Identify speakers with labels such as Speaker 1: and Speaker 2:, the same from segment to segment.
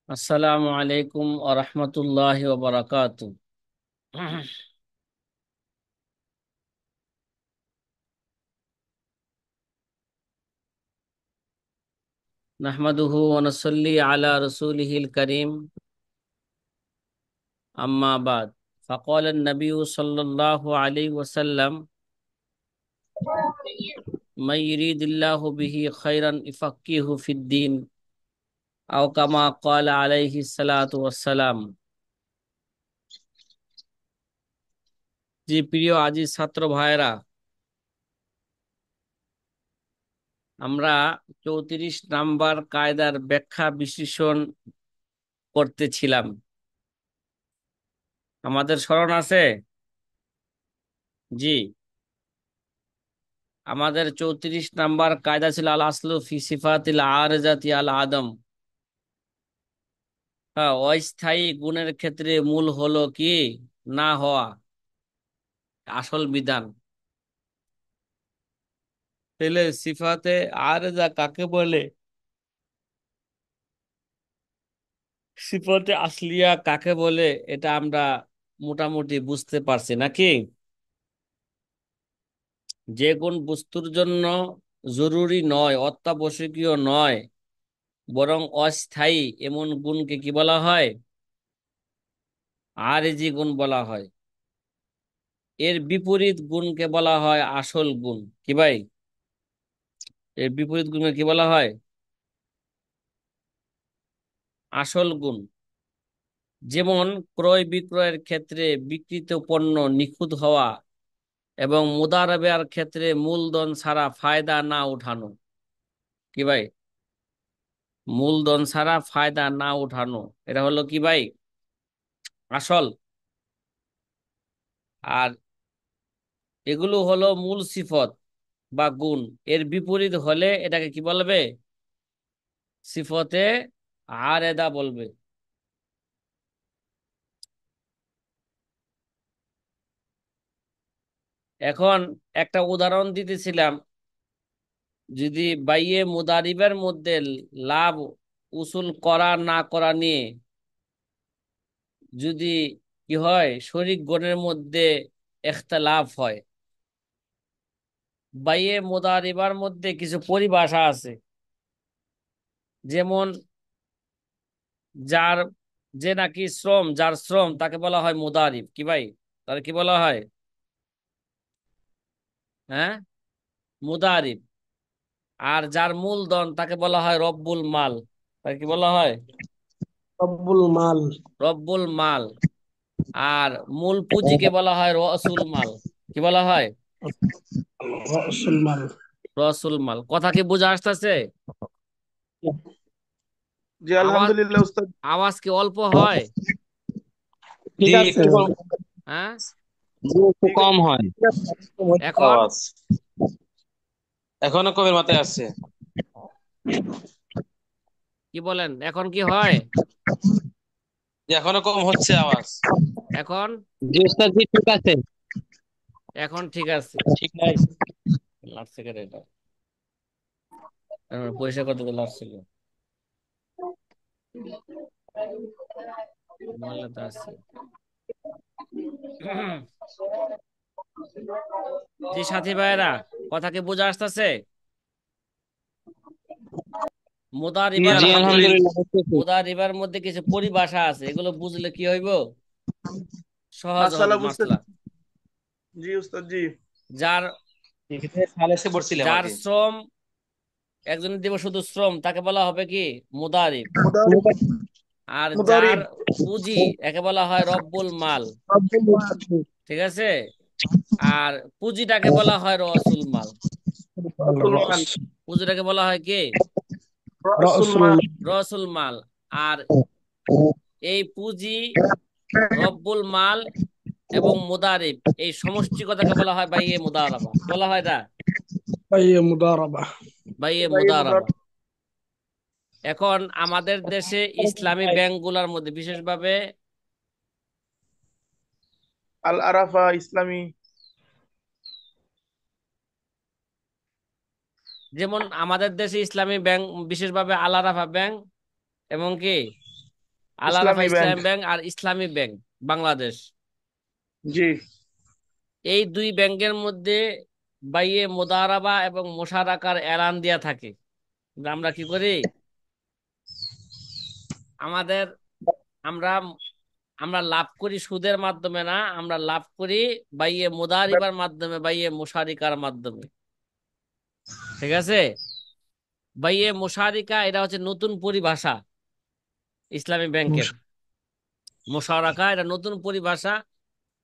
Speaker 1: আসসালামু আলাইকুম ওয়া রাহমাতুল্লাহি ওয়া বারাকাতুহু। নাহমাদুহু ওয়া নুসাল্লি আলা রাসূলিহিল কারীম, আম্মা বাদ। فقال النبي صلى الله عليه وسلم من يريد الله به خيرا يفقهه في الدين أو كما قال عليه الصلاة والسلام। জি প্রিয় আজিজ ছাত্র ভাইরা, আমরা 34 নাম্বার কায়দার ব্যাখ্যা বিশ্লেষণ করতেছিলাম। আমাদের স্মরণ আছে? জি, আমাদের 34 নাম্বার কায়দা ছিল আল আসলু ফি সিফাতিল আরজাতি আল আদম। হ্যাঁ, অস্থায়ী গুণের ক্ষেত্রে মূল হলো কি না হওয়া, আসল বিধান। তাহলে সিফাতে আরজা কাকে বলে, সিফাতে আসলিয়া কাকে বলে, এটা আমরা মোটামুটি বুঝতে পারছি নাকি? যে কোন বস্তুর জন্য জরুরি নয়, অত্যাবশ্যকীয় নয়, বরং অস্থায়ী, এমন গুণকে কি বলা হয়? আরজি গুণ বলা হয়। এর বিপরীত গুণকে বলা হয় আসল গুণ। কি ভাই? এর বিপরীত গুণকে কি বলা হয়? আসল গুণ। যেমন ক্রয় বিক্রয়ের ক্ষেত্রে বিক্রিত পণ্য নিখুঁত হওয়া এবং মুদারাবের ক্ষেত্রে মূলধন ছাড়া ফায়দা না উঠানো। কি ভাই? মূলধন ছাড়া ফায়দা না উঠানো, এটা হলো কি ভাই? আসল। আর এগুলো হলো মূল সিফত বা গুণ। এর বিপরীত হলে এটাকে কি বলবে? সিফতে আরেদা বলবে। এখন একটা উদাহরণ দিতেছিলাম, যদি বাইয়ে মুদারিবের মধ্যে লাভ উসুল করা না করা নিয়ে যদি কি হয়, শরিক গণের মধ্যে ইখতিলাফ হয়। বাইয়ে মুদারিবার মধ্যে কিছু পরিভাষা আছে, যেমন যার যে নাকি শ্রম, যার শ্রম তাকে বলা হয় মুদারিব। কি ভাই? তার কি বলা হয়? হ্যাঁ, মুদারিব। আর যার মূলধন তাকে বলা হয় রব্বুল মাল। তাকে কি বলা হয়?
Speaker 2: রব্বুল মাল।
Speaker 1: রব্বুল মাল। আর মূল পুঁজিকে বলা হয় রসুল মাল। কি বলা হয়?
Speaker 2: রসুল মাল।
Speaker 1: রসুল মাল। কথা কি বোঝা আসতেছে?
Speaker 2: জি
Speaker 1: আওয়াজ,
Speaker 2: আলহামদুলিল্লাহ উস্তাদ।
Speaker 1: আওয়াজ কি অল্প হয়?
Speaker 2: ঠিক
Speaker 3: জি
Speaker 2: আছে।
Speaker 3: একটু কম।
Speaker 1: হ্যাঁ।
Speaker 3: জি একটু
Speaker 2: ঠিক
Speaker 3: কম
Speaker 2: আছে,
Speaker 3: হয়
Speaker 2: ঠিক আছে।
Speaker 1: এখন
Speaker 3: আওয়াজ। এখনো কমের মাথায় আছে।
Speaker 1: কি বলেন, এখন কি হয়?
Speaker 3: যে এখনো কম হচ্ছে আওয়াজ।
Speaker 1: এখন,
Speaker 3: জি ওস্তাদ জি ঠিক আছে।
Speaker 1: এখন ঠিক আছে।
Speaker 3: ঠিক নাই।
Speaker 1: লাগছে কেটে এটা, পয়সা কত লাগছিল? মোবাইলে তো আছে। জি সাথী ভাইয়েরা, কথা কি বোঝা আসতেছে?
Speaker 2: জি
Speaker 1: মুদারিবার
Speaker 3: জি
Speaker 1: মধ্যে,
Speaker 2: আলহামদুলিল্লাহ।
Speaker 3: আলহামদুলিল্লাহ বুঝতেছি।
Speaker 1: মুদারিবার মধ্যে কিছু পরিভাষা আছে, এগুলো বুঝলে কি হইব? সহজ হবে
Speaker 2: মাশাআল্লাহ বুঝতে।
Speaker 1: মাসলা।
Speaker 2: জি উস্তাদ জি।
Speaker 1: যার
Speaker 3: এখানে সালেসে পড়ছিলাম
Speaker 1: যার
Speaker 3: আগে।
Speaker 1: শ্রম, একজন দিব শুধু শ্রম, তাকে বলা হবে কি? মুদারিব।
Speaker 2: মুদারিব।
Speaker 1: আর যার
Speaker 2: মুদারিব।
Speaker 1: পুঁজি, একে বলা হয় রব্বুল মাল।
Speaker 2: রব্বুল মাল।
Speaker 1: ঠিক আছে। আর পুঁজিটাকে বলা হয় রসুল মাল।
Speaker 2: রসুল মাল।
Speaker 1: পুঁজিটাকে বলা হয় কি?
Speaker 2: রসুল মাল।
Speaker 1: রসুল মাল। আর এই পুঁজি, রব্বুল মাল এবং মুদারিব, এই সমষ্টি কথাকে বলা হয় বাইয়ে মুদারাবা। কি বলা হয় এটা?
Speaker 2: বাইয়ে মুদারাবা।
Speaker 1: বাইয়ে
Speaker 2: বাইয়ে
Speaker 1: মুদারাবা।
Speaker 2: মুদারাবা।
Speaker 1: এখন আমাদের দেশে ইসলামী ব্যাংকগুলোর মধ্যে বিশেষভাবে,
Speaker 2: আল আরাফা ইসলামী।
Speaker 1: যেমন আমাদের দেশে ইসলামী ব্যাংক, বিশেষভাবে আল আরাফা ব্যাংক এবং কি আল আরাফা
Speaker 2: ইসলামী ব্যাংক।
Speaker 1: ইসলামী ব্যাংক আর ইসলামী ব্যাংক বাংলাদেশ,
Speaker 2: জি।
Speaker 1: এই দুই ব্যাংকের মধ্যে বাইয়ে মোদারাবা এবং মোশারাকার এলান দেয়া থাকে। কিন্তু আমরা কি করি, আমাদের আমরা আমরা লাভ করি সুদের মাধ্যমে না, আমরা লাভ করি বাইয়ে মুদারিবার মাধ্যমে, বাইয়ে মুশারিকার মাধ্যমে। ঠিক আছে, বাইয়ে মুশারিকা এটা হচ্ছে নতুন পরিভাষা ইসলামী ব্যাংকের। মুশারাকা এটা নতুন পরিভাষা।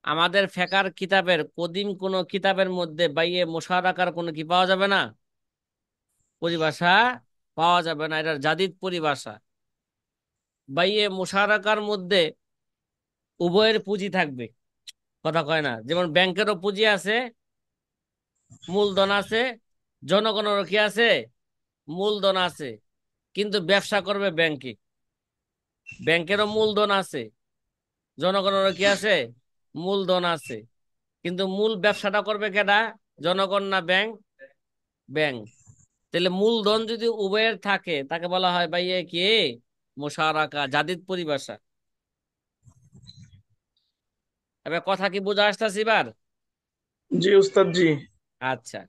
Speaker 1: আমাদের ফেকার কিতাবের, কদিম কোন কিতাবের মধ্যে বাইয়ে মুশারাকার কোনো কি পাওয়া যাবে না, পরিভাষা পাওয়া যাবে না, এটা জাদিদ পরিভাষা। বাইয়ে মুশারাকার মধ্যে উভয়ের পুঁজি থাকবে, কথা কয় না, যেমন ব্যাংকেরও পুঁজি আছে, মূলধন আছে, জনগণেরও কি আছে, মূলধন আছে, কিন্তু ব্যবসা করবে ব্যাংকে। ব্যাংকেরও মূলধন আছে, জনগণেরও কি আছে, মূলধন আছে, কিন্তু মূল ব্যবসাটা করবে কেডা, জনগণ না ব্যাংক, ব্যাংক। তাহলে মূলধন যদি উভয়ের থাকে তাকে বলা হয় ভাইয়া কি, মুশারাকা, জাদিদ পরিভাষা। এবার কথা কি বোঝা আসতেছে এবার?
Speaker 2: জি উস্তাদ জি।
Speaker 1: আচ্ছা,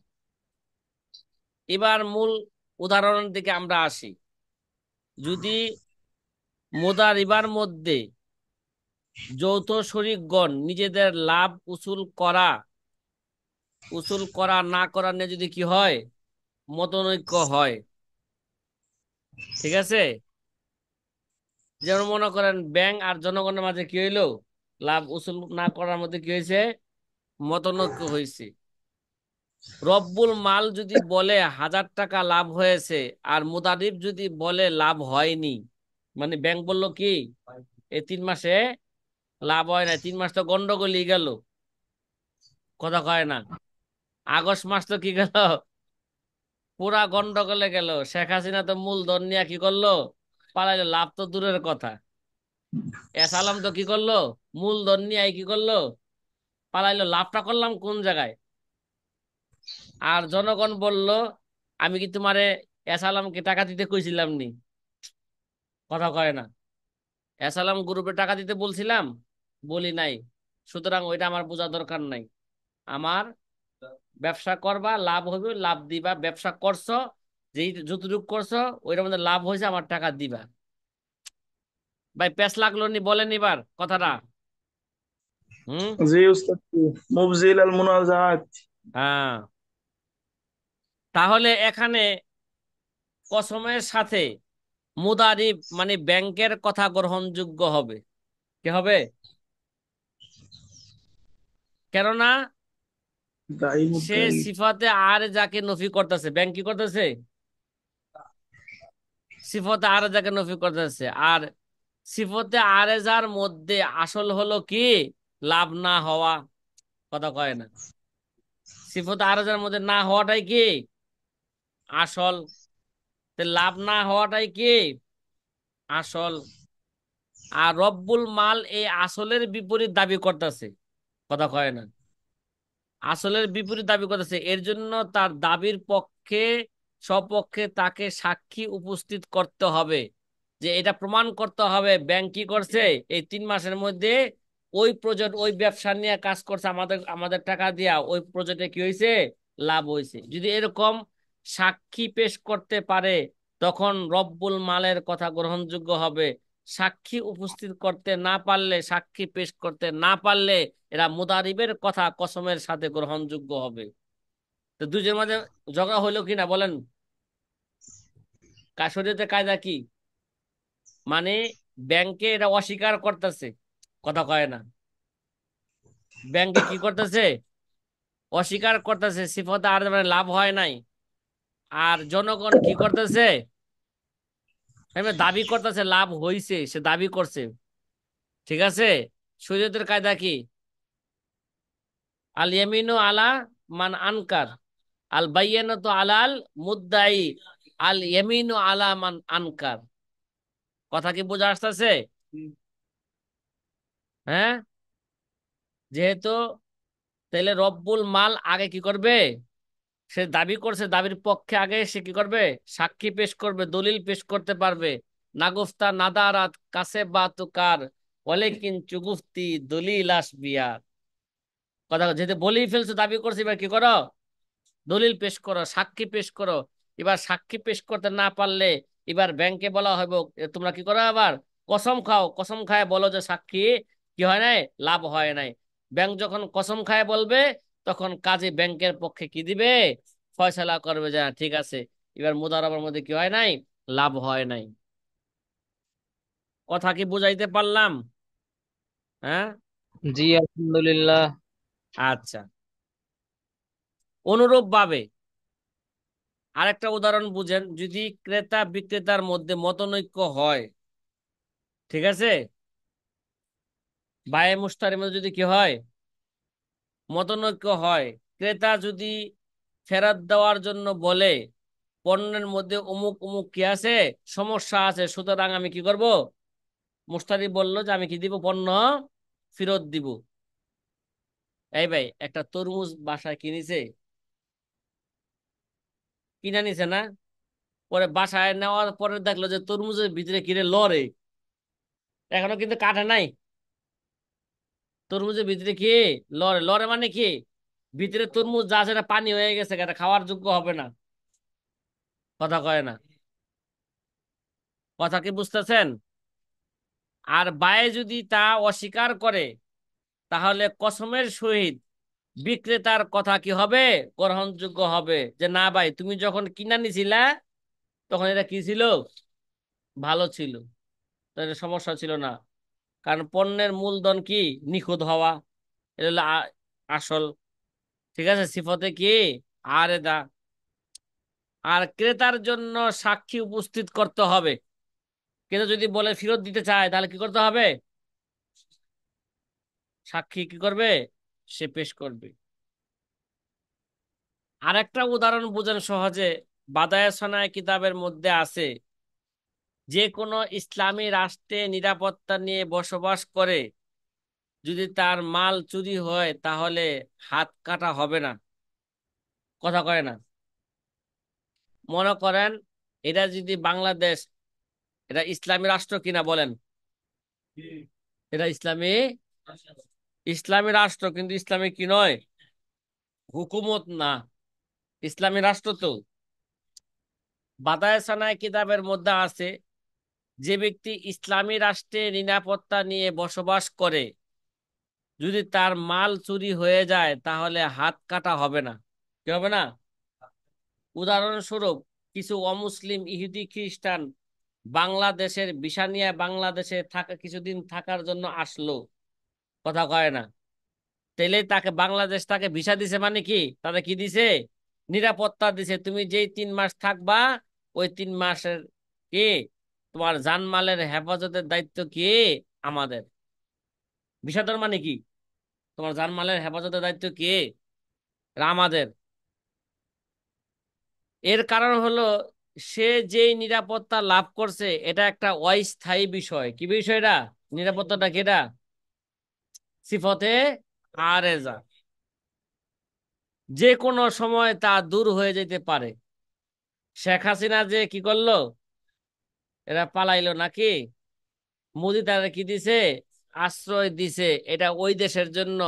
Speaker 1: এবার মূল উদাহরণের দিকে আমরা আসি। যদি মুদারিবার মধ্যে যৌথ শরীকগণ নিজেদের লাভ উসুল করা না করা নিয়ে যদি কি হয়, মতনৈক্য হয়, ঠিক আছে, যেমন মনে করেন ব্যাংক আর জনগণের মাঝে কি হইলো, লাভ উসুল না করার মধ্যে কি হয়েছে, মতনৈক্য হয়েছে। রব্বুল মাল যদি বলে 1000 টাকা লাভ হয়েছে আর মুদারিব যদি বলে লাভ হয়নি, মানে ব্যাংক বললো কি এই 3 মাসে লাভ হয় না, 3 মাস তো গন্ডগোলই গেল, কথা কয় না, আগস্ট মাস তো কি গেল, পুরা গন্ডগোলে গেল। শেখ হাসিনা তো মূলধন নিয়ে কি করলো, পালাইলো, লাভ তো দূরের কথা। এস আলম তো কি করলো, মূলধন নিয়ে কি করলো, পালাইলো, লাভটা করলাম কোন জায়গায়। আর জনগণ বলল আমি কি তোমারে এস আলমকে টাকা দিতে কইছিলাম নি, কথা কয় না, এস আলম গ্রুপে টাকা দিতে বলছিলাম, বলি নাই, সুতরাং ওইটা আমার বোঝা দরকার নাই। আমার ব্যবসা করবা, লাভ হবে, লাভ দিবা, ব্যবসা করছো, যেই যতটুকু করছো ওইটার মধ্যে লাভ হয়েছে আমার টাকা দিবা। ভাই পেস লাগলো নি, বলেন এবার কথাটা। হুম।
Speaker 2: জি উস্তাদ জি। মুবজিল আল মুনাজাত।
Speaker 1: হ্যাঁ, তাহলে এখানে কসমের সাথে মুদারিব মানে ব্যাংকের কথা গ্রহণযোগ্য হবে, কি হবে, কেননা
Speaker 2: দায়ী
Speaker 1: সে
Speaker 2: মুদ্দাই।
Speaker 1: সিফাতে আর যাকে নফি করতেছে, ব্যাংক কি করতেছে, সিফতে আর যাকে নফি করতেছে। আর সিফতে আরেজার মধ্যে আসল হলো কি, লাভ না হওয়া, কথা কয় না, সিফতে আরেজার মধ্যে না হওয়াটাই কি আসল, তে লাভ না হওয়াটাই কি আসল। আর রব্বুল মাল এই আসলের বিপরীত দাবি করতেছে, কথা কয় না, আসলের বিপরীত দাবি করতেছে, এর জন্য তার দাবির পক্ষে সপক্ষে তাকে সাক্ষী উপস্থিত করতে হবে, যে এটা প্রমাণ করতে হবে ব্যাংক কি করছে এই 3 মাসের মধ্যে, ওই প্রজেক্ট ওই ব্যবসা নিয়ে কাজ করছে, আমাদের আমাদের টাকা দিয়া ওই প্রজেক্টে কি হয়েছে, লাভ হয়েছে। যদি এরকম সাক্ষী পেশ করতে পারে তখন রব্বুল মালের কথা গ্রহণযোগ্য হবে। সাক্ষী উপস্থিত করতে না পারলে, সাক্ষী পেশ করতে না পারলে এরা মুদারিবের কথা কসমের সাথে গ্রহণযোগ্য হবে। তো দুজনের মাঝে ঝগড়া হইলো কিনা বলেন, শরীয়তে কায়দা কি, মানে ব্যাংকে এরা অস্বীকার করতেছে, কথা কয় না, ব্যাংকে কি করতেছে, অস্বীকার করতেছে সিফতে আর মানে লাভ হয় নাই। আর জনগণ কি করতেছে, এমনি দাবি করতেছে লাভ হইছে, সে দাবি করছে, ঠিক আছে। শরীয়তের কায়দা কি, আল ইয়ামিনু আলা মান আনকার, আল বাইয়ানাতু আলাল মুদ্দাই, আল ইয়ামিনু আলা মান আনকার। কথা কি বোঝা আসতেছে? হ্যাঁ, যেহেতু তাহলে রব্বুল মাল আগে কি করবে, সে দাবি করছে, দাবির পক্ষে আগে সে কি করবে, সাক্ষী পেশ করবে, দলিল পেশ করতে পারবে, নাগুফতা নাদারাত কাছে বাতুকার ওয়ালাকিন চুগুফতি দলিল আসবিয়ার। কথা যেহেতু বলেই ফেলছো, দাবি করছো, এবার কি করো? দলিল পেশ করো, সাক্ষী পেশ করো। এবার সাক্ষী পেশ করতে না পারলে এবার ব্যাংকে বলা হবে তোমরা কি করো, আবার কসম খাও, কসম খায় বলো যে সাক্ষী কি হয় নাই, লাভ হয় নাই। ব্যাংক যখন কসম খায় বলবে, তখন কাজী ব্যাংকের পক্ষে কি দিবে, ফয়সালা করবে যে ঠিক আছে, এবার মুদারাবার মধ্যে কি হয় নাই, লাভ হয় নাই। কথা কি বুঝাইতে পারলাম? হ্যাঁ।
Speaker 3: জি আলহামদুলিল্লাহ।
Speaker 1: আচ্ছা, অনুরূপ ভাবে আরেকটা উদাহরণ বুঝেন, যদি ক্রেতা বিক্রেতার মধ্যে মতনৈক্য হয়, ঠিক আছে, বায়ে মুশতারির মধ্যে যদি কি হয়, মতনৈক্য হয়, ক্রেতা যদি ফেরত দেওয়ার জন্য বলে পণ্যের মধ্যে অমুক অমুক কি আছে, সমস্যা আছে, সুতরাং আমি কি করব, মুশতারি বললো যে আমি কি দিব, পণ্য ফেরত দিব। এই ভাই, একটা তরমুজ বাসায় কিনেছে, কিনা নিছে না, পরে বাসায় নেওয়ার পরে দেখলো যে তরমুজের ভিতরে কিরে লড়ে, এখনো কিন্তু কাটে নাই। তরমুজের ভিতরে কি লড়ে, লড়ে মানে কি, ভিতরে তরমুজ যা আছে এটা পানি হয়ে গেছে, এটা খাওয়ার যোগ্য হবে না। কথা কয় না। কথা কি বুঝতেছেন? আর বায়ে যদি তা অস্বীকার করে, তাহলে কসমের সহিত বিক্রেতার কথা কি হবে, গ্রহণযোগ্য হবে, যে না ভাই, তুমি যখন কিনা নিছিলা তখন এটা কি ছিল, ভালো ছিল, তো এটা সমস্যা ছিল না। কারণ পণ্যের মূলধন কি, নিখুঁত হওয়া, এটা হলো আসল। ঠিক আছে, সিফতে কি আর দা। আর ক্রেতার জন্য সাক্ষী উপস্থিত করতে হবে। ক্রেতা যদি বলে ফেরত দিতে চায়, তাহলে কি করতে হবে, সাক্ষী কি করবে, সে পেশ করবে। আরেকটা উদাহরণ বুঝেন সহজে, বাদায়ে সনায় কিতাবের মধ্যে আছে, যে কোনো ইসলামী রাষ্ট্রে নিরাপত্তা নিয়ে বসবাস করে যদি তার মাল চুরি হয়, তাহলে হাত কাটা হবে না। কথা কয় না। মনে করেন এটা যদি বাংলাদেশ, এটা ইসলামী রাষ্ট্র কিনা বলেন, এটা ইসলামী, ইসলামী রাষ্ট্র, কিন্তু ইসলামী কি নয়, হুকুমত না, ইসলামী রাষ্ট্র তো। বাদায়ে সানায় কিতাবের মধ্যে আছে, যে ব্যক্তি ইসলামী রাষ্ট্রে নিরাপত্তা নিয়ে বসবাস করে যদি তার মাল চুরি হয়ে যায়, তাহলে হাত কাটা হবে না। কি হবে না? উদাহরণস্বরূপ, কিছু অমুসলিম ইহুদি খ্রিস্টান বাংলাদেশের ভিসা নিয়ে বাংলাদেশে থাকা কিছুদিন থাকার জন্য আসলো। কথা কয় না। তাইলে তাকে বাংলাদেশ তাকে ভিসা দিছে মানে কি, তাদের কি দিছে, নিরাপত্তা দিছে, তুমি যেই 3 মাস থাকবা, ওই 3 মাসের কি তোমার জানমালের হেফাজতের দায়িত্ব কি আমাদের। ভিসাদার মানে কি, তোমার জানমালের হেফাজতের দায়িত্ব কি, এটা আমাদের। এর কারণ হলো, সে যেই নিরাপত্তা লাভ করছে এটা একটা অস্থায়ী বিষয়। কি বিষয়টা, নিরাপত্তাটা কি, এটা সিফতে আরেজা, যে কোনো সময় তা দূর হয়ে যেতে পারে। শেখ হাসিনা যে কি করলো, এরা পালাইলো নাকি, মোদি তারা কি দিছে, আশ্রয় দিছে, এটা ওই দেশের জন্য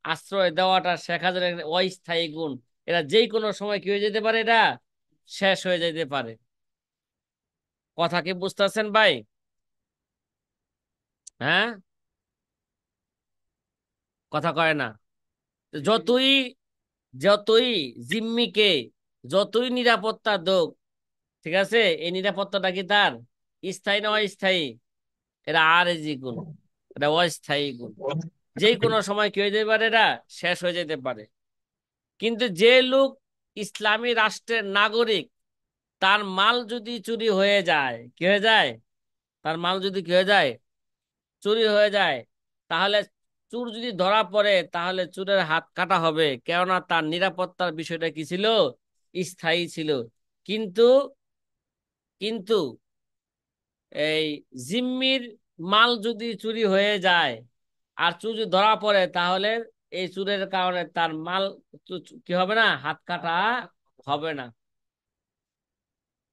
Speaker 1: আশ্রয় দেওয়াটা শেখ হাসিনার একটা অস্থায়ী গুণ। এটা যেই কোনো সময় কি হয়ে যেতে পারে, এটা শেষ হয়ে যেতে পারে। কথা কি বুঝতেছেন ভাই? হ্যাঁ। কথা কয় না। যতই যতই জিম্মিকে যতই নিরাপত্তা দোক, ঠিক আছে, এই নিরাপত্তাটা কি তার স্থায়ী না অস্থায়ী, এটা আর এই যে গুণ, এটা অস্থায়ী গুণ। যে কোনো সময় কি হয়ে যেতে পারে, এটা শেষ হয়ে যেতে পারে। কিন্তু যে লোক ইসলামী রাষ্ট্রের নাগরিক, তার মাল যদি চুরি হয়ে যায়, কি হয়ে যায়, তার মাল যদি কি হয়ে যায়, চুরি হয়ে যায়, তাহলে চোর যদি ধরা পড়ে, তাহলে চোরের হাত কাটা হবে, কেননা তার নিরাপত্তার বিষয়টা কি ছিল, স্থায়ী ছিল। কিন্তু কিন্তু এই জিম্মির মাল যদি চুরি হয়ে যায় আর চুর যদি ধরা পড়ে, তাহলে এই চুরের কারণে তার মাল কি হবে না, হাত কাটা হবে না।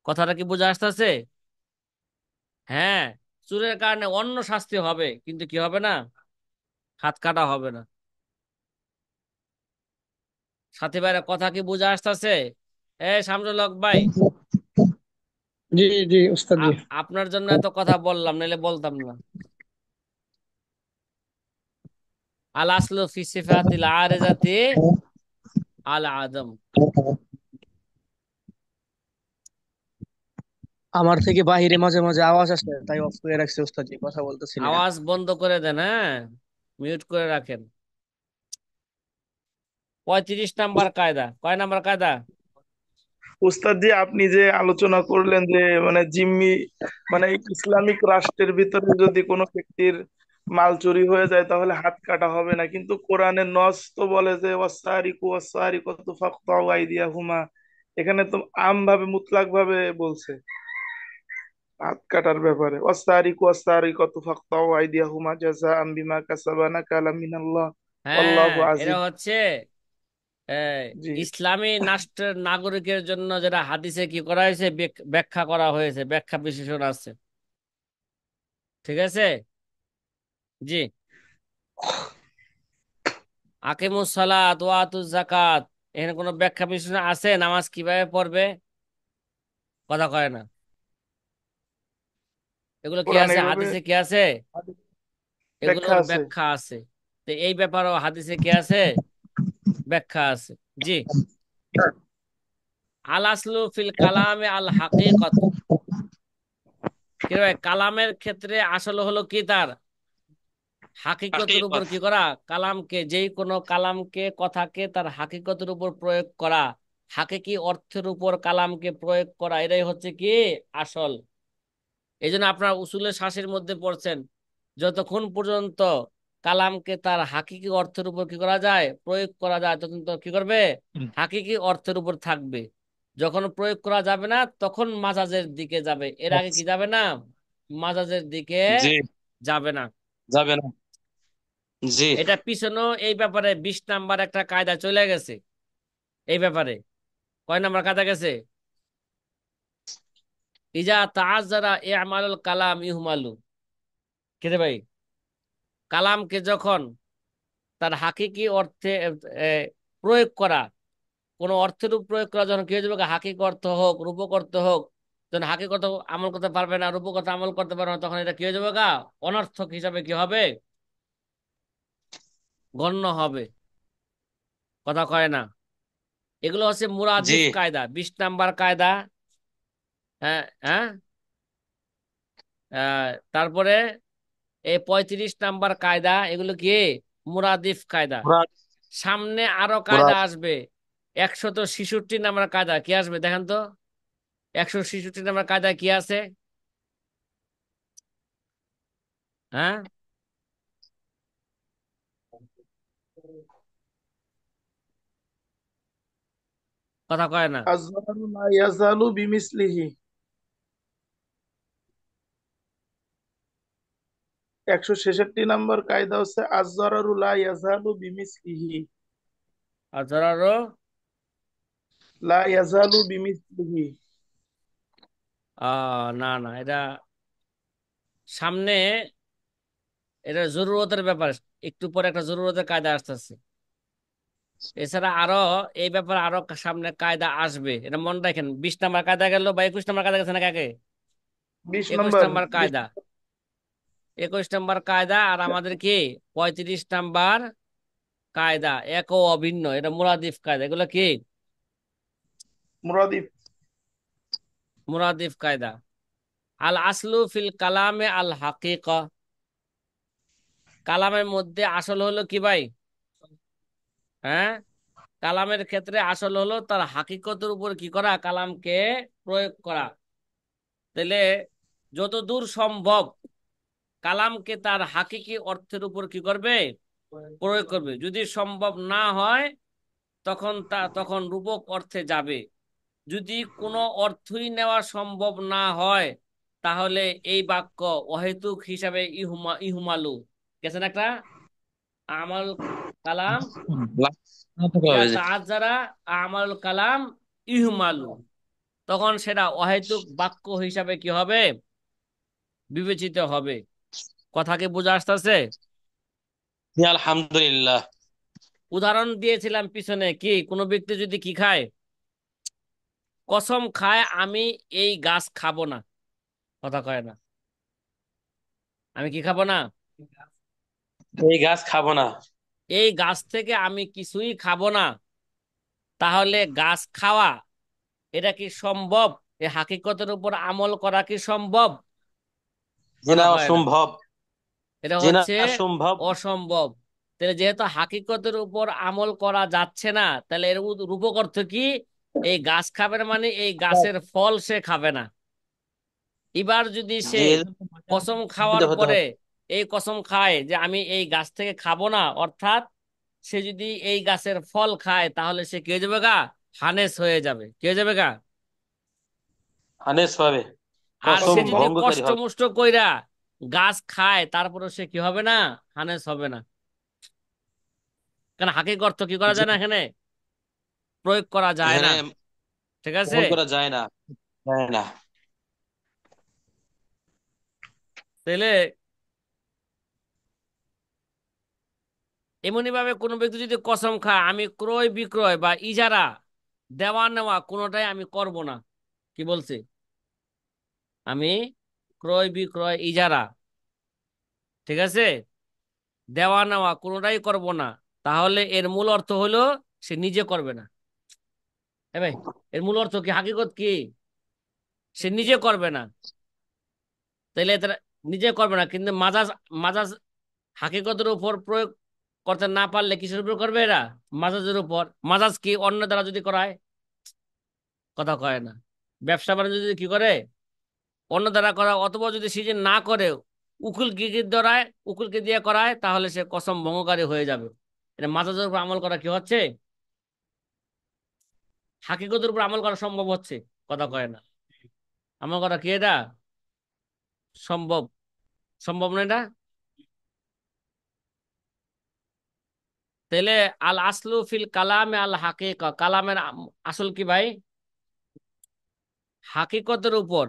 Speaker 1: কথাটা কি বোঝা আসতেছে? হ্যাঁ, চুরের কারণে অন্য শাস্তি হবে, কিন্তু কি হবে না? হাত কাটা হবে না। সাথী ভাইরা কথা কি বুঝে আসতেছে? শামসুল হক ভাই,
Speaker 2: জি জি উস্তাদ জি।
Speaker 1: আপনার জন্য এত কথা বললাম, নাহলে বলতাম না। আল আসলু ফি সিফাতিল আরিজাতি আল আদম।
Speaker 3: আমার থেকে বাহিরে মাঝে মাঝে আওয়াজ আসে, তাই অফ করে রাখছি উস্তাদ জি, কথা বলতেছি না।
Speaker 1: আওয়াজ বন্ধ করে দেন, হ্যাঁ, মিউট করে রাখেন। 35 নাম্বার কায়দা, কয় নাম্বার কায়দা?
Speaker 2: উস্তাদ জি, আপনি যে আলোচনা করলেন যে মানে জিম্মি মানে ইসলামিক রাষ্ট্রের ভিতরে যদি কোনো ব্যক্তির মাল চুরি হয়ে যায় তাহলে হাত কাটা হবে না, কিন্তু কোরআনের নস তো বলে যে ওয়াসারিকু ওয়াসারিকাতু ফাকতাউ আইদিয়াহুমা। এখানে তো আম ভাবে মুতলাক ভাবে বলছে হাত কাটার ব্যাপারে, ওয়াসারিকু ওয়াসারিকাতু ফাকতাউ আইদিয়াহুমা জাযাআম বিমা কাসাবা নাকালাম মিনাল্লাহ
Speaker 1: হ্যাঁ,
Speaker 2: আল্লাহু
Speaker 1: এরা
Speaker 2: আজিজ।
Speaker 1: হচ্ছে আহ,
Speaker 2: জি
Speaker 1: ইসলামী রাষ্ট্রের নাগরিকের জন্য যেটা হাদিসে কি করা হয়েছে, ব্যাখ্যা করা হয়েছে, ব্যাখ্যা বিশেষণ আছে। ঠিক আছে? জি। আকিমুস সালাত ওয়া আতুজ যাকাত, এখানে কোনো ব্যাখ্যা বিশেষণ আছে? নামাজ কিভাবে পড়বে? কথা কয় না। এগুলো কি
Speaker 2: কোরআন
Speaker 1: আছে
Speaker 2: এইভাবে
Speaker 1: হাদিসে? কি আছে?
Speaker 2: ব্যাখ্যা
Speaker 1: এগুলোর
Speaker 2: আছে।
Speaker 1: ব্যাখ্যা আছে। তো এই ব্যাপারেও হাদিসে কি আছে? ব্যাখ্যা আছে। জি। আল আসলু ফিল কালামে আল হাকিকত। কি রে ভাই, কালামের ক্ষেত্রে আসল হলো কি তার হাকিকতের উপর
Speaker 3: হাকিকত।
Speaker 1: কি করা? কালামকে, যেই কোনো কালামকে, কথাকে তার হাকিকতের উপর প্রয়োগ করা, হাকিকি অর্থের উপর কালামকে প্রয়োগ করা, এটাই হচ্ছে কি আসল। এই জন্য আপনার উসুলের শাসির মধ্যে পড়ছেন, যতক্ষণ পর্যন্ত কালামকে তার হাকিকি অর্থের উপর কি করা যায়, প্রয়োগ করা যায়, তখন তো কি করবে? হাকিকি অর্থের উপর থাকবে। যখন প্রয়োগ করা যাবে না, তখন মাজাজের দিকে যাবে। এর আগে কি যাবে না? মাজাজের দিকে
Speaker 3: জি,
Speaker 1: যাবে না।
Speaker 3: যাবে না। জি।
Speaker 1: এটা পিছনেও এই ব্যাপারে 20 নাম্বার একটা কায়দা চলে গেছে। এই ব্যাপারে কয় নাম্বার কায়দা গেছে? ইজা তাআজ্জারা ইমালুল কালাম ইহমালু। কে ভাই, কালামকে যখন তার হাকিকি অর্থে এ, প্রয়োগ করা, কোন অর্থের উপর প্রয়োগ করা, যখন কি হয়ে যাবে, হাকিক অর্থ হোক রূপক অর্থ হোক, যখন হাকিক অর্থ আমল করতে পারবে না, রূপক অর্থ আমল করতে পারবে না, তখন এটা কি হয়ে যাবে গা, অনর্থক হিসাবে কি হবে, গণ্য হবে। কথা কয় না। এগুলো হচ্ছে
Speaker 3: জি।
Speaker 1: মুরাদিফ কায়দা, 20 নাম্বার কায়দা। হ্যাঁ হ্যাঁ। তারপরে এই 35 নাম্বার কায়দা, এগুলো কি মুরাদিফ কায়দা।
Speaker 3: মুরাদ।
Speaker 1: সামনে আরো কায়দা
Speaker 3: মুরাদ।
Speaker 1: আসবে। 166 নাম্বার কায়দা কি আসবে দেখেন তো? 166 নাম্বার কায়দা কি আছে? হ্যাঁ, কথা কয় না।
Speaker 2: আযযারু লা ইয়াজালু বিমিসলিহি। 166 নম্বর কায়দা হচ্ছে আযযারু লা ইয়াজালু বিমিসলিহি।
Speaker 1: আর ধরো
Speaker 2: লা ইয়াজালু বিমিসলিহি।
Speaker 1: না না, এটা সামনে, এটা জরুরতের ব্যাপার। একটু পরে একটা জরুরতের কায়দা আসতেছে। এছাড়া আরো এই ব্যাপারে আরো সামনে কায়দা আসবে, এটা মনে রাখেন। 20 নাম্বার কায়দা গেল, বা 21 নাম্বার কায়দা গেছে না কাকে?
Speaker 2: বিশ
Speaker 1: একুশ
Speaker 2: নম্বর
Speaker 1: নাম্বার
Speaker 2: বিশ
Speaker 1: কায়দা। 21 নাম্বার কায়দা, আর আমাদের কি 35 নাম্বার কায়দা, এক ও অভিন্ন, এটা মুরাদিফ কায়দা। এগুলো কি
Speaker 2: মুরাদিফ।
Speaker 1: মুরাদিফ কায়দা। আল আসলু ফিল কালামে আল হাকিকা। কালামের মধ্যে আসল হলো কি ভাই? হ্যাঁ, কালামের ক্ষেত্রে আসল হলো তার হাকিকতের উপর কি করা, কালামকে প্রয়োগ করা। তাহলে যতদূর সম্ভব কালামকে তার হাকিকি অর্থের উপর কি করবে, প্রয়োগ করবে। যদি সম্ভব না হয়, তখন রূপক অর্থে যাবে। যদি কোনো অর্থই নেওয়া সম্ভব না হয়, তাহলে এই বাক্য অহেতুক হিসাবে ইহুমালু গেছে না একটা আমাল কালাম। ইজা
Speaker 3: জি।
Speaker 1: তাআজ্জারা আমাল কালাম ইহমালু, তখন সেটা অহেতুক বাক্য হিসাবে কি হবে, বিবেচিত হবে। কথা কি বোঝা আসতেছে?
Speaker 4: জি, আলহামদুলিল্লাহ।
Speaker 1: উদাহরণ দিয়েছিলাম পিছনে, কি কোনো ব্যক্তি যদি কি খায়, কসম খায় আমি এই গাছ খাবো না, কথা কয় না, আমি কি খাবো না,
Speaker 4: এই গাছ খাবো না।
Speaker 1: এই গাছ থেকে আমি কিছুই খাবো না, তাহলে গাছ খাওয়া এটা কি সম্ভব? এই হাকিকতের উপর আমল করা কি সম্ভব?
Speaker 4: জি
Speaker 1: কথা
Speaker 4: না,
Speaker 1: কয় না,
Speaker 4: অসম্ভব।
Speaker 1: এটা
Speaker 4: জি না,
Speaker 1: হচ্ছে
Speaker 4: অসম্ভব।
Speaker 1: অসম্ভব। তাহলে যেহেতু হাকিকতের উপর আমল করা যাচ্ছে না, তাহলে এর রূপক অর্থ কি? এই গাছ খাবে না মানে এই গাছের ফল সে খাবে না। এবার যদি সে
Speaker 4: জি,
Speaker 1: কসম খাওয়ার
Speaker 4: চিন্তিত হতে
Speaker 1: পরে
Speaker 4: হবে।
Speaker 1: এই কসম খায় যে আমি এই গাছ থেকে খাবো না, অর্থাৎ সে যদি এই গাছের ফল খায় তাহলে সে কি হয়ে যাবে গা? হানেস হয়ে যাবে। কি হয়ে যাবে গা?
Speaker 4: হানেস হবে,
Speaker 1: আর
Speaker 4: কসম
Speaker 1: সে
Speaker 2: কসম
Speaker 1: যদি
Speaker 4: ভঙ্গকারী
Speaker 1: কষ্ট
Speaker 4: হবে।
Speaker 1: মষ্ট কইরা গাছ খায় তারপরে সে কি হবে না? হানেস হবে না। কারণ হাকিক অর্থ কি করা
Speaker 4: জি,
Speaker 1: যায় না, এখানে প্রয়োগ করা যায় না।
Speaker 4: এখানে
Speaker 1: ঠিক আছে?
Speaker 4: গ্রহণ করা যায় না, যায় না।
Speaker 1: তাহলে এমনি ভাবে কোনো ব্যক্তি যদি কসম খায় আমি ক্রয় বিক্রয় বা ইজারা, দেওয়া নেওয়া কোনোটাই আমি করব না। কি বলছে? আমি ক্রয় বিক্রয় ইজারা, ঠিক আছে, দেওয়া নেওয়া কোনোটাই করব না, তাহলে এর মূল অর্থ হলো সে নিজে করবে না। হ্যাঁ ভাই, এর মূল অর্থ কি, হাকিকত কি? সে নিজে করবে না। তাইলে তারা নিজে করবে না, কিন্তু মাজাজ, মাজাজ হাকিকতের উপর প্রয়োগ করতে না পারলে কিসের উপর করবে এরা? মাজাজের উপর। মাজাজ কি? অন্য দ্বারা যদি করায়, কথা কয় না, ব্যবসা বাণিজ্য যদি কি করে, অন্য দ্বারা করা, অথবা যদি সে যে না করে উকিল গিরির দ্বারায়, উকিলকে দিয়ে করায়, তাহলে সে কসম ভঙ্গকারী হয়ে যাবে। এটা মাজাজের উপর আমল করা কি হচ্ছে? হাকিকতের উপর আমল করা সম্ভব হচ্ছে। কথা কয় না, আমল করা কি এটা সম্ভব? সম্ভব না এটা? তাহলে আল আসলু ফিল কালামে আল হাকিকা, কালামের আসল কি ভাই? হাকিকতের উপর।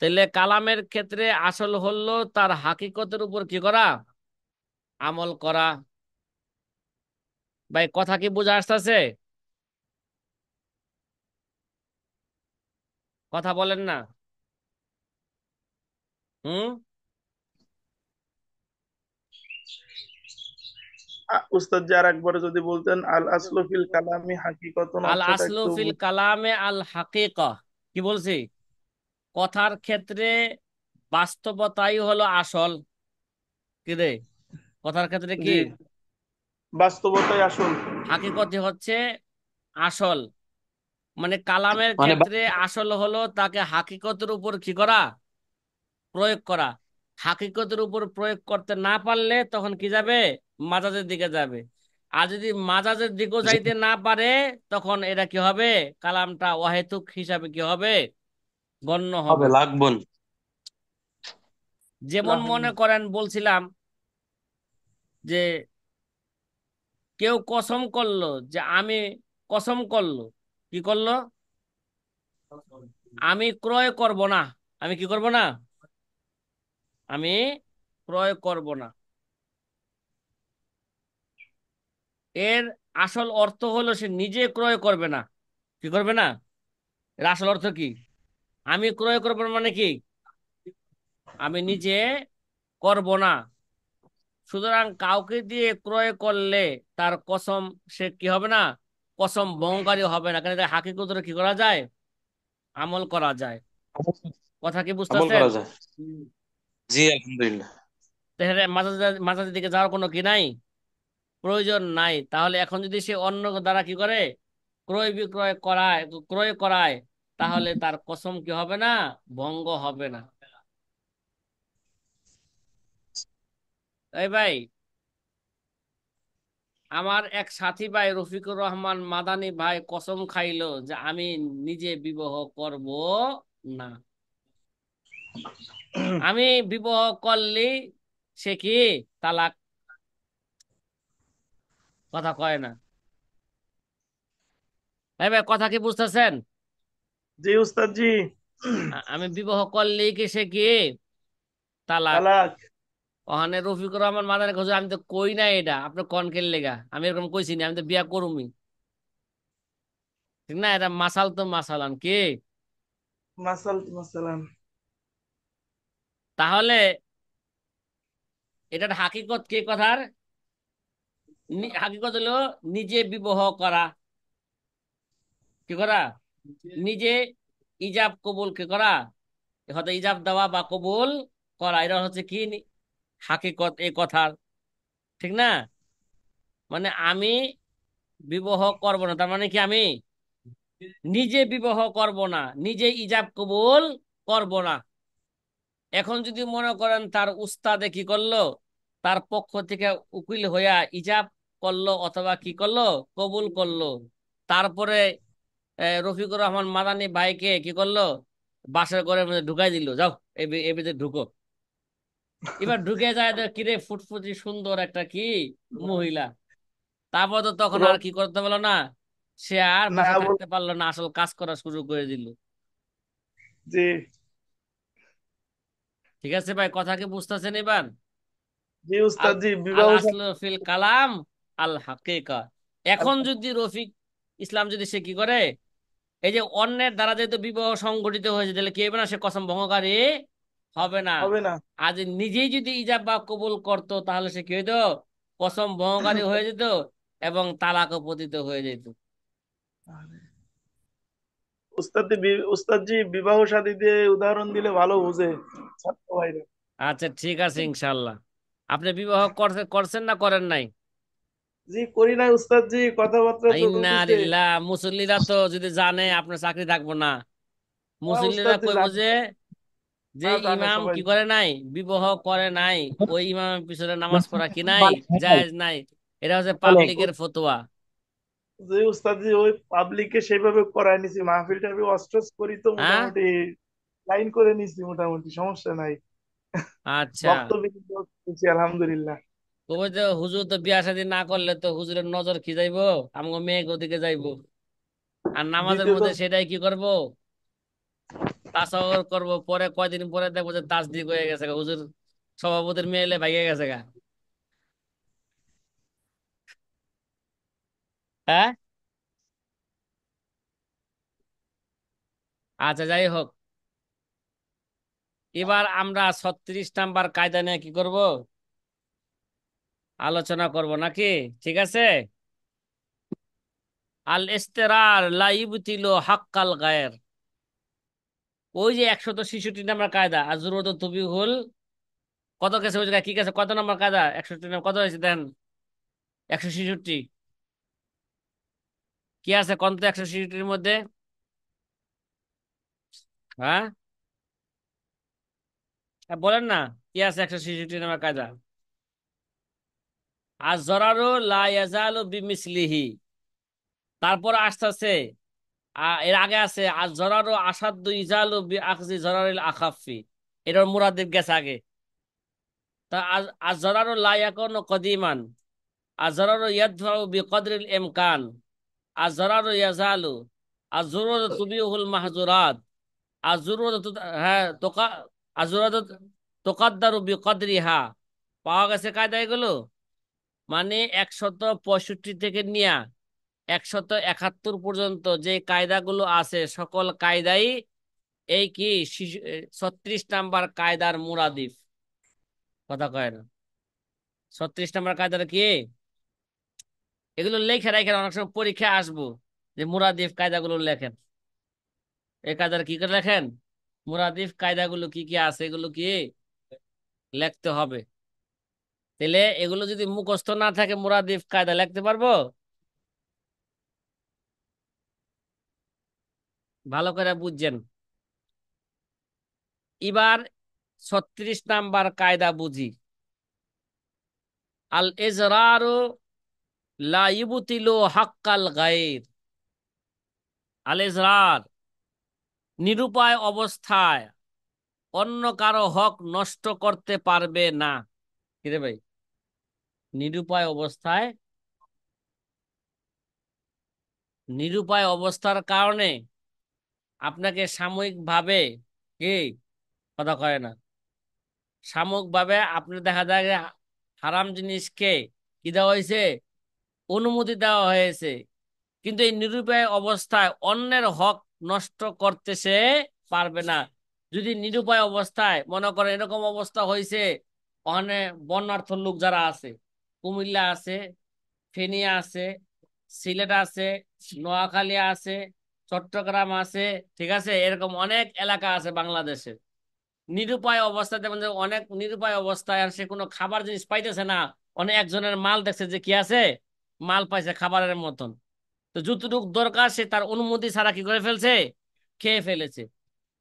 Speaker 1: তাহলে কালামের ক্ষেত্রে আসল হলো তার হাকিকতের উপর কি করা? আমল করা। ভাই কথা কি বোঝা আসতেছে? কথা বলেন না। হুম।
Speaker 2: উস্তাদ জি আর একবার যদি বলতেন, আল আসলু ফিল কালামি হাকিকতুন,
Speaker 1: আল
Speaker 2: অর্থটা
Speaker 1: আসলু
Speaker 2: একটু
Speaker 1: ফিল কালামে আল হাকিকা, কি বলছি? কথার ক্ষেত্রে বাস্তবতাই হলো আসল। কি রে? কথার ক্ষেত্রে কি?
Speaker 2: জি, বাস্তবতাই আসল।
Speaker 1: হাকিকতই হচ্ছে আসল। মানে কালামের
Speaker 4: মানে
Speaker 1: ক্ষেত্রে আসল হলো তাকে হাকিকতের উপর কি করা? প্রয়োগ করা। হাকিকতের উপর প্রয়োগ করতে না পারলে তখন কি যাবে? মাজাজের দিকে যাবে। আর যদি মাজাজের দিকেও
Speaker 4: জি,
Speaker 1: যাইতে না পারে, তখন এটা কি হবে? কালামটা অহেতুক হিসাবে কি হবে? গণ্য
Speaker 4: হবে
Speaker 1: হবে।
Speaker 4: লাগবন।
Speaker 1: যেমন মনে করেন বলছিলাম যে কেউ কসম করলো যে আমি, কসম করলো, কি করলো? আমি ক্রয় করব না। আমি কি করব না? আমি ক্রয় করব না। এর আসল অর্থ হলো সে নিজে ক্রয় করবে না। কি করবে না? এর আসল অর্থ কি? আমি ক্রয় করব না মানে কি? আমি নিজে করব না। সুতরাং কাউকে দিয়ে ক্রয় করলে তার কসম, সে কি হবে না? কসম ভঙ্গকারী হবে না, কারণ এটা হাকিকতের কি করা যায়? আমল করা যায়। কথা কি
Speaker 4: আমল
Speaker 1: বুঝতেছেন?
Speaker 4: করা যায়। জি, আলহামদুলিল্লাহ।
Speaker 1: তাহলে মাঝার দিকে যাওয়ার কোনো কি নাই, প্রয়োজন নাই। তাহলে এখন যদি সে অন্য দ্বারা কি করে, ক্রয় বিক্রয় করায়, ক্রয় করায়, তাহলে তার কসম কি হবে না? ভঙ্গ হবে না। এই ভাই, আমার এক সাথী ভাই রফিকুর রহমান মাদানী ভাই কসম খাইলো যে আমি নিজে বিবাহ করব না। আমি বিবাহ করলে সে কি তালাক, কথা কয় না। এই ভাই কথা কি বুঝতেছেন?
Speaker 2: জি উস্তাদ জি।
Speaker 1: আমি বিবাহ করলে কি সে কি তালাক।
Speaker 2: তালাক।
Speaker 1: ওখানে রফিকুর রহমান মাদানি হুজুর আমি তো কই না এটা, আপনি কনকের লেগা, আমি এরকম কইছি না, আমি তো বিয়া করুমি। ঠিক না? এটা মাসাল তো মাসালান কি।
Speaker 2: মাসাল মাসালান।
Speaker 1: তাহলে এটার হাকিকত কি কথার? হাকিকত হলো নিজে বিবাহ করা, কি করা, নিজে ইজাব কবুল কি করা, হয়তো ইজাব দেওয়া বা কবুল করা, এটা হচ্ছে কি হাকিকত এই কথার। ঠিক না? মানে আমি বিবাহ করব না, তার মানে কি আমি নিজে বিবাহ করব না, নিজে ইজাব কবুল করব না। এখন যদি মনে করেন তার উস্তাদে কি করলো, তার পক্ষ থেকে উকিল হইয়া ইজাব করলো অথবা কি করলো, কবুল করলো, তারপরে রফিকুর রহমান মাদানি ভাইকে কি করলো, বাসার ঘরের মধ্যে ঢুকাই দিল, যাও এই ভিতরে ঢুকো। এবার ঢুকে যায় তো কিরে ফুটফুটি সুন্দর একটা কি মহিলা, তারপর তো তখন আর
Speaker 2: রব
Speaker 1: কি করতে পারলো না, সে আর
Speaker 2: না
Speaker 1: বাসা
Speaker 2: বল।
Speaker 1: থাকতে পারলো না, আসল কাজ করা শুরু করে দিল।
Speaker 2: জি।
Speaker 1: ঠিক আছে ভাই, কথা কি বুঝতেছেন এবার?
Speaker 2: জি
Speaker 1: আল
Speaker 2: উস্তাদ জি,
Speaker 1: আল
Speaker 2: বিবাহ
Speaker 1: আসল ফিল কালাম আল হাকিকা। এখন
Speaker 2: আল-
Speaker 1: যদি রফিক ইসলাম যদি সে কি করে, এই যে অন্যের দ্বারা যেহেতু বিবাহ সংগঠিত হয়েছে, তাহলে কি হবে না, সে কসম ভঙ্গকারী হবে না।
Speaker 2: হবে না।
Speaker 1: আর যে নিজেই যদি ইজাব বা কবুল করতো, তাহলে সে কি হইতো, কসম ভঙ্গকারী হয়ে যেত এবং তালাকও পতিত হয়ে যেত।
Speaker 2: উস্তাদ জি বিবাহ শাদী দিয়ে উদাহরণ দিলে ভালো বুঝে ছাত্র ভাইরা।
Speaker 1: আচ্ছা ঠিক আছে, ইনশাল্লাহ। আপনি বিবাহ করছেন না করেন নাই?
Speaker 2: জি করি নাই উস্তাদ জি, কথাবার্তা
Speaker 1: ইন্না
Speaker 2: চলতেছে।
Speaker 1: লিল্লাহ, মুসল্লিরা তো যদি জানে আপনার চাকরি থাকবো না।
Speaker 2: হ্যাঁ
Speaker 1: মুসল্লিরা
Speaker 2: উস্তাদ জি
Speaker 1: কইব
Speaker 2: জানে।
Speaker 1: যে যে
Speaker 2: হ্যাঁ জানে
Speaker 1: ইমাম
Speaker 2: সবাই।
Speaker 1: কি করে নাই, বিবাহ করে নাই, ওই ইমামের পিছনে নামাজ পড়া কি নাই, জায়েজ নাই। এটা হচ্ছে পাবলিকের ফতোয়া।
Speaker 2: যে উস্তাদ জি ওই পাবলিককে সেভাবে করায় নিছি, মাহফিল টাহফিল অস্ট্রেস করি তো
Speaker 1: হ্যাঁ,
Speaker 2: মোটামুটি লাইন করে নিছি, মোটামুটি সমস্যা নাই।
Speaker 1: আচ্ছা।
Speaker 2: বক্তব্য কিন্তু দিচ্ছি, আলহামদুলিল্লাহ।
Speaker 1: কবে যে হুজুর তো বিয়া শাদী না করলে তো হুজুরের নজর কি যাইবো, আমগো মেয়ে ওদিকে যাইবো। আর নামাজের
Speaker 2: দ্বিতীয়ত
Speaker 1: মধ্যে সেটাই কি করব, তাসাউর করব, পরে কয়দিন পরে দেখবো যে তাসদিক হয়ে গেছে গা, হুজুর সভাপতির মেয়ে এলে ভাইগে গেছে গা। হ্যাঁ। আচ্ছা যাই হোক, এবার আমরা 36 নাম্বার কায়দা নিয়ে কি করব, আলোচনা করব নাকি? ঠিক আছে। আল ইস্তেরার লা ইবতিলু হাক্কাল গায়ের। ওই যে 166 নাম্বার কায়দা, আর জরুরত তুবিহুল, কত গেছে ওই জায়গায়, কি গেছে, কত নাম্বার কায়দা, 61 নাম্বার কত হয়েছে দেন? 166। কি আছে কোন তো 166-র মধ্যে? হ্যাঁ, বলেন না, কি আছে 166 নাম্বার কায়দা? আর জরারু লা ইয়াজালু বিমিসলিহি। তারপর আসতেছে, এর আগে আছে আর জরারু আসাদ্দু ইজালু বি আখজি জরারিল আখাফি। এটার মুরাদিফ গেছে আগে। তা আজ জরারু লা ইয়াকুনু কদিমান, আজ জরারু ইয়াদফাউ বিকদরিল ইমকান, আজ জরারু ইয়াজালু, আজ জুরুরু তুবিহুল মাহজুরাত, আজ জুরুরু হ্যাঁ আজ জুরুরু তুকাদ্দারু বিকদরিহা। পাওয়া গেছে কায়দা এগুলো। মানে 165 থেকে নিয়া 171 পর্যন্ত যে কায়দাগুলো আছে, সকল কায়দাই এই কি 36 নাম্বার কায়দার মুরাদিফ। কথা কয় না? 36 নাম্বার কায়দার কি, এগুলো লেখে রাখেন, অনেক সময় পরীক্ষায় আসবো যে মুরাদিফ কায়দাগুলো লেখেন। এই কায়দার কি করে লেখেন, মুরাদিফ কায়দাগুলো কি কি আছে এগুলো কি লিখতে হবে। তাহলে এগুলো যদি মুখস্থ না থাকে, মুরাদিফ কায়দা লিখতে পারবো? ভালো করে বুঝছেন? এবার 36 নাম্বার কায়দা বুঝি। আল ইজরারু লা ইবতিলু হাক্কাল গায়র। আল ইজরার, নিরুপায় অবস্থায় অন্য কারো হক নষ্ট করতে পারবে না। কিরে ভাই, নিরুপায় অবস্থায়, নিরুপায় অবস্থার কারণে আপনাকে সাময়িক ভাবে কি, কথা কয় না, সাময়িকভাবে আপনার দেখা যায় যে হারাম জিনিসকে কি দেওয়া হয়েছে, অনুমতি দেওয়া হয়েছে, কিন্তু এই নিরুপায় অবস্থায় অন্যের হক নষ্ট করতে সে পারবে না। যদি নিরুপায় অবস্থায় মনে করেন এরকম অবস্থা হয়েছে, ওখানে বন্যার্থ লোক যারা আছে, কুমিল্লা আছে, ফেনী আছে, সিলেট আছে, নোয়াখালী আছে, চট্টগ্রাম আছে, ঠিক আছে, এরকম অনেক এলাকা আছে বাংলাদেশে। নিরুপায় অবস্থায় যেমন যে অনেক নিরুপায় অবস্থায় আর সে কোনো খাবার জিনিস পাইতেছে না, অনেক একজনের মাল দেখছে যে কি আছে, মাল পাইছে খাবারের মতন, তো যতটুকু দরকার সে তার অনুমতি ছাড়া কি করে ফেলছে, খেয়ে ফেলেছে।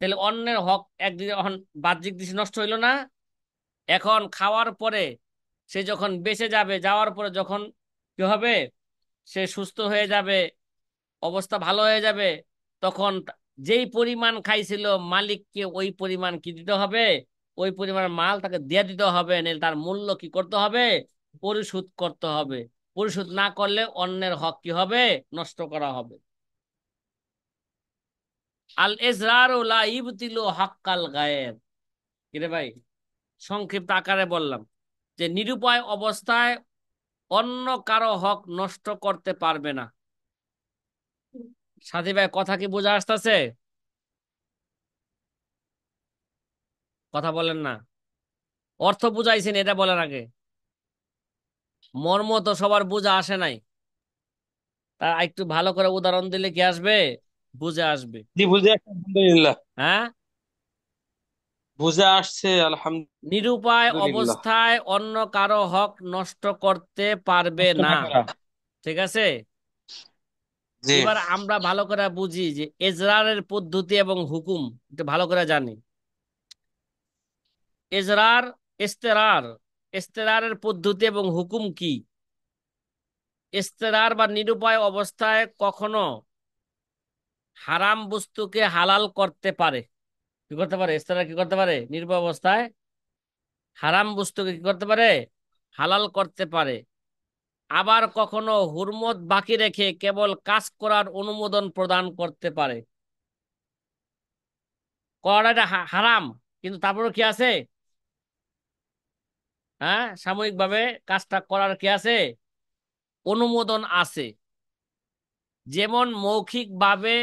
Speaker 1: তাহলে অন্যের হক একদিকে এখন বাহ্যিক দৃষ্টি নষ্ট হইলো না। এখন খাওয়ার পরে সে যখন বেঁচে যাবে, যাওয়ার পরে যখন কি হবে, সে সুস্থ হয়ে যাবে, অবস্থা ভালো হয়ে যাবে, তখন যেই পরিমাণ খাইছিল মালিককে ওই পরিমাণ কি দিতে হবে, ওই পরিমাণ মাল তাকে দিয়ে দিতে হবে, নাহলে তার মূল্য কি করতে হবে, পরিশোধ করতে হবে। পরিশোধ না করলে অন্যের হক কি হবে, নষ্ট করা হবে। আল ইজরারু লা ইবতিলু হাক্কাল গায়ের। কিরে ভাই, সংক্ষিপ্ত আকারে বললাম যে নিরুপায় অবস্থায় অন্য কারো হক নষ্ট করতে পারবে না। সাথী ভাই, কথা কি বোঝা আসতেছে? কথা বলেন না, অর্থ বুঝাইছেন এটা বলার আগে। মর্ম তো সবার বুঝা আসে নাই, তার একটু ভালো করে উদাহরণ দিলে কি আসবে, বুঝে আসবে।
Speaker 4: জি, বুঝে আসছে আলহামদুলিল্লাহ।
Speaker 1: হ্যাঁ,
Speaker 4: বুঝে আসছে
Speaker 1: নিরুপায়
Speaker 4: আলহামদুলিল্লাহ।
Speaker 1: অবস্থায় অন্য কারো হক নষ্ট করতে পারবে
Speaker 4: নষ্ট
Speaker 1: না,
Speaker 4: না করা।
Speaker 1: ঠিক আছে।
Speaker 4: জি
Speaker 1: এবার আমরা ভালো করে বুঝি যে এজরারের পদ্ধতি এবং হুকুম একটু ভালো করে জানি। এজরার, ইস্তেরার, ইস্তেরারের পদ্ধতি এবং হুকুম কি। ইস্তেরার বা নিরুপায় অবস্থায় কখনো হারাম বস্তুকে হালাল করতে পারে। কি করতে পারে ইস্তেরার, কি করতে পারে নিরুপায় অবস্থায় হারাম বস্তুকে কি করতে পারে, হালাল করতে পারে। আবার কখনো হুরমত বাকি রেখে কেবল কাজ করার অনুমোদন প্রদান করতে পারে। করাটা হারাম, কিন্তু তারপরে কি আছে, হ্যাঁ, সাময়িকভাবে কাজটা করার কি আছে, অনুমোদন আছে। যেমন মৌখিক ভাবে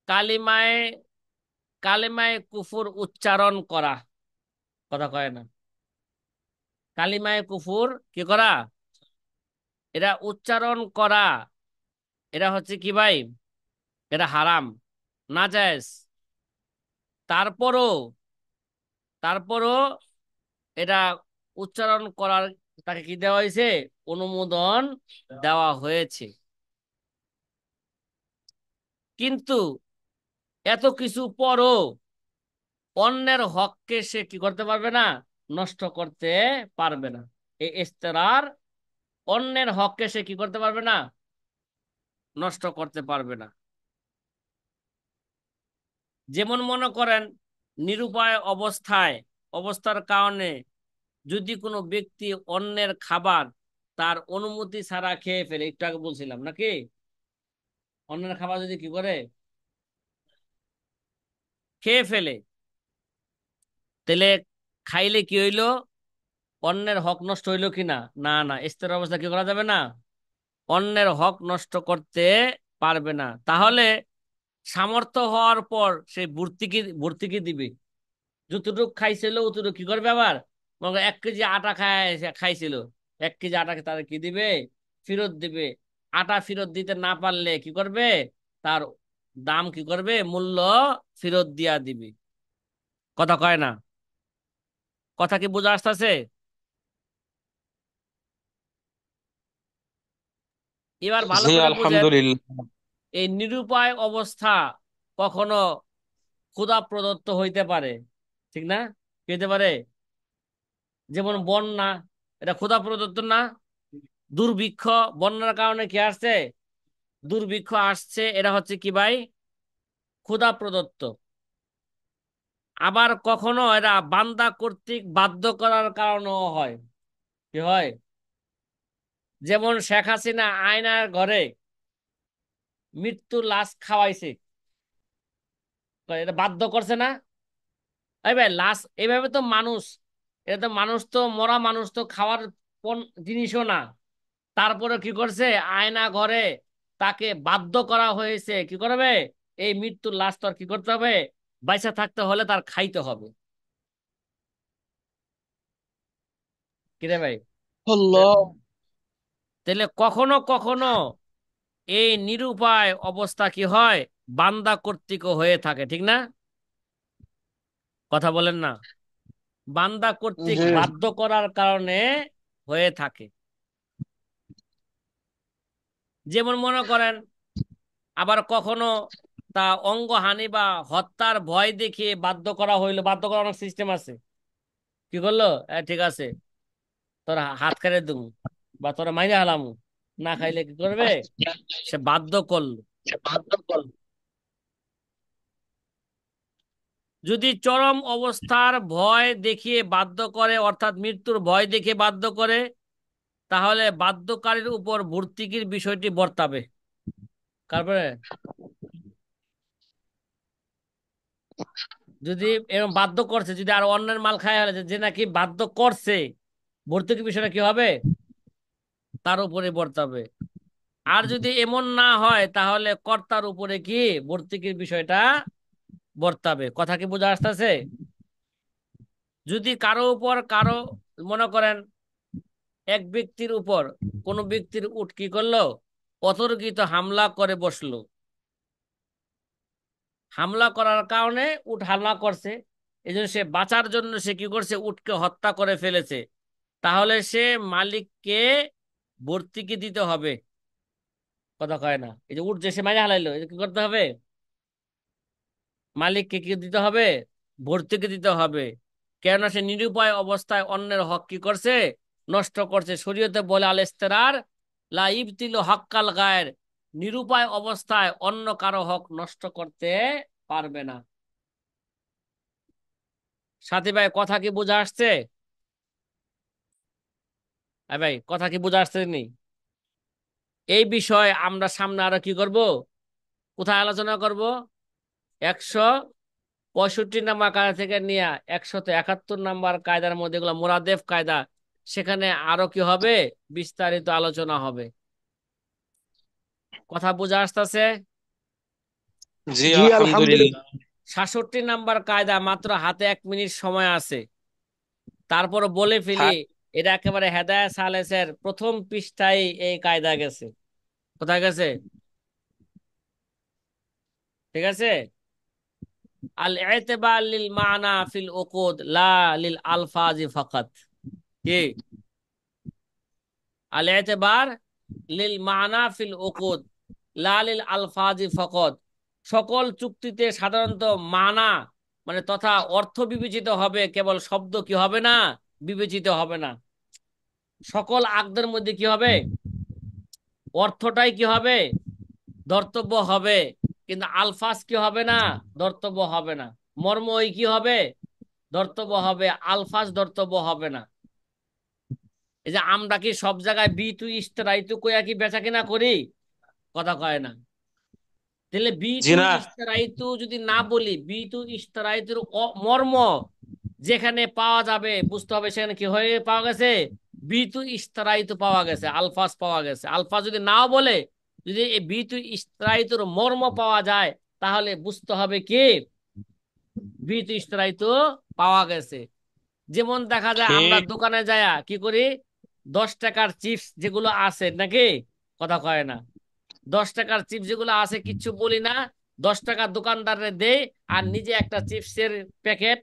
Speaker 1: কালিমায় কালিমায় কুফুর উচ্চারণ করা, কথা কয় না, কালিমায় কুফুর কি করা, এটা উচ্চারণ করা, এটা হচ্ছে কি ভাই, এটা হারাম, নাজায়েজ। তারপরও তারপরও এটা উচ্চারণ করার তাকে কি দেওয়া হয়েছে, অনুমোদন দেওয়া হয়েছে। কিন্তু এত কিছু পরও অন্যের হককে সে কি করতে পারবে না, নষ্ট করতে পারবে না। এই ইস্তেরার অন্যের হককে সে কি করতে পারবে না, নষ্ট করতে পারবে না। যেমন মনে করেন নিরুপায় অবস্থার কারণে যদি কোনো ব্যক্তি অন্যের খাবার তার অনুমতি ছাড়া খেয়ে ফেলে, একটু আগে বলছিলাম নাকি, অন্যের খাবার যদি কি করে খেয়ে ফেলে, তাহলে খাইলে কি হইলো, অন্যের হক নষ্ট হইলো কি না, না না, স্থির অবস্থা কি করা যাবে না, অন্যের হক নষ্ট করতে পারবে না। তাহলে সামর্থ্য হওয়ার পর সে ভর্তি কি দিবে, যতটুকু খাইছিল অতটুকু কি করবে আবার, মনে করো 1 কেজি আটা খাইছিল, 1 কেজি আটাকে তারা কি দিবে, ফেরত দিবে। আটা ফেরত দিতে না পারলে কি করবে, তার দাম কি করবে, মূল্য ফেরত দিয়া দিবে। কথা কয় না, কথা কি বোঝা আসতেছে? এবার ভালো
Speaker 4: জি
Speaker 1: করে বুঝেন,
Speaker 4: আলহামদুলিল্লাহ।
Speaker 1: এই নিরুপায় অবস্থা কখনো ক্ষুধা প্রদত্ত হইতে পারে, ঠিক না, কি হইতে পারে, যেমন বন্যা, এটা ক্ষুধা প্রদত্ত না। দুর্ভিক্ষ, বন্যার কারণে কি আসছে, দুর্ভিক্ষ আসছে, এটা হচ্ছে কি ভাই, ক্ষুধা প্রদত্ত। আবার কখনো এরা বান্দা কর্তৃক বাধ্য করার কারণেও হয়, কি হয়, যেমন শেখ হাসিনা আয়নার ঘরে মৃত্যুর লাশ খাওয়াইছে, এটা বাধ্য করছে না। এই ভাই লাশ এইভাবে তো মানুষ এটা তো মানুষ, তো মরা মানুষ তো খাওয়ার জিনিসও না। তারপরে কি করছে, আয়না ঘরে তাকে বাধ্য করা হয়েছে কি করবে, এই মৃত্যুর লাশ তো আর কি করতে হবে, বাইসা থাকতে হলে তার খাইতে হবে। কিরে ভাই?
Speaker 3: আল্লাহ।
Speaker 1: তাহলে কখনো কখনো এই নিরুপায় অবস্থা কি হয়, বান্দা কর্তৃক হয়ে থাকে, ঠিক না? কথা বলেন না? বান্দা কর্তৃক
Speaker 3: জি।
Speaker 1: বাধ্য করার কারণে হয়ে থাকে। যেমন মনে করেন, আবার কখনো তা অঙ্গহানি বা হত্যার ভয় দেখিয়ে বাধ্য করা হইলো, বাধ্য করার অনেক সিস্টেম আছে। কি করলো, ঠিক আছে তোরা হাত কেটে দেবো বা তোরা মাইরে হালামু, না খাইলে কি করবে, সে বাধ্য করলো। যদি চরম অবস্থার ভয় দেখিয়ে বাধ্য করে, অর্থাৎ মৃত্যুর ভয় দেখিয়ে বাধ্য করে, তাহলে বাধ্যকারীর উপর ভর্তুকির বিষয়টি বর্তাবে। তারপরে যদি এরকম বাধ্য করছে, যদি আর অন্যের মাল খায় হলে যে নাকি বাধ্য করছে, ভর্তুকি বিষয়টা কি হবে, তার উপরে বর্তাবে। আর যদি এমন না হয় তাহলে কর্তার উপরে কি ভর্তুকির বিষয়টা বর্তাবে। কথা কি বোঝা আসতেছে? যদি কারো উপর কারো, মনে করেন এক ব্যক্তির উপর কোন ব্যক্তির উট কি করলো, অতর্কিত হামলা করে বসলো, হামলা করার কারণে উট হামলা করছে, এই জন্য সে বাঁচার জন্য সে কি করছে, উটকে হত্যা করে ফেলেছে, তাহলে সে মালিককে ভর্তুকি দিতে হবে। কথা কয় না, এই যে উট যে সে মাইরে হালাইলো, এটা কি করতে হবে, মালিককে কি দিতে হবে, ভর্তুকি দিতে হবে। কেননা সে নিরুপায় অবস্থায় অন্যের হক কি করছে, নষ্ট করছে। শরীয়তে বলে আল ইস্তেরার লা ইবতিলু হক্কাল গায়ের, নিরুপায় অবস্থায় অন্য কারো হক নষ্ট করতে পারবে না। সাথী ভাই, কথা কি বোঝা আসছে? ভাই কথা কি বোঝা আসছে নি? এই বিষয় আমরা সামনে আরো কি করব, কোথায় আলোচনা করব, 165 নম্বর কায়দা থেকে নিয়ে 171 নম্বর কায়দার মধ্যে, এগুলো মোরাদেফ কায়দা, সেখানে আরো কি হবে, বিস্তারিত আলোচনা হবে। কথা বোঝা আসতেছে?
Speaker 4: জি
Speaker 2: জি
Speaker 4: আলহামদুলিল্লাহ।
Speaker 2: আলহামদুলিল্লাহ।
Speaker 1: 66 নম্বর কায়দা, মাত্র হাতে 1 মিনিট সময় আছে, তারপর বলে ফেলি।
Speaker 4: থাক।
Speaker 1: এটা একেবারে হেদায়েত সালেসের প্রথম পৃষ্ঠায় এই কায়দা গেছে। কোথায় গেছে? ঠিক আছে। আল ইতিবার লিল মানা ফিল উকুদ লা লিল আলফাজি ফাকাত। কি? আল ইতিবার লিল মানা ফিল উকুদ লা লিল আলফাজি ফাকাত। সকল চুক্তিতে সাধারণত মানা মানে তথা অর্থ বিবেচিত হবে, কেবল শব্দ কি হবে না, বিবেচিত হবে না। সকল আকদের মধ্যে কি হবে, অর্থটাই কি হবে, ধর্তব্য হবে, কিন্তু আলফাজ কি হবে না, ধর্তব্য হবে না। মর্ম ওই কি হবে, ধর্তব্য হবে, আলফাজ ধর্তব্য হবে না। এই যে আমরা কি সব জায়গায় বি টু ইস্তারাইতু কইয়া কি বেচা কিনা করি? কথা কয় না। তাহলে বি
Speaker 4: জি
Speaker 1: টু
Speaker 4: না।
Speaker 1: ইস্তারাইতু যদি না বলি, বি টু ইস্তারাইতুর মর্ম যেখানে পাওয়া যাবে বুঝতে হবে, সেখানে কি হয়ে পাওয়া গেছে, বি টু ইস্তারাইতু পাওয়া গেছে, আলফাজ পাওয়া গেছে। আলফাজ যদি নাও বলে, যদি এই বি টু ইস্তারাইতুর মর্ম পাওয়া যায়, তাহলে বুঝতে হবে কি বি টু ইস্তারাইতু পাওয়া গেছে। যেমন দেখা যায় আমরা
Speaker 4: ঠিক।
Speaker 1: দোকানে যায়া কি করি, 10 টাকার চিপস যেগুলো আছে নাকি, কথা কয় না, 10 টাকার চিপস যেগুলো আছে কিচ্ছু বলি না, 10 টাকা দোকানদারে দেই, আর নিজে একটা চিপসের প্যাকেট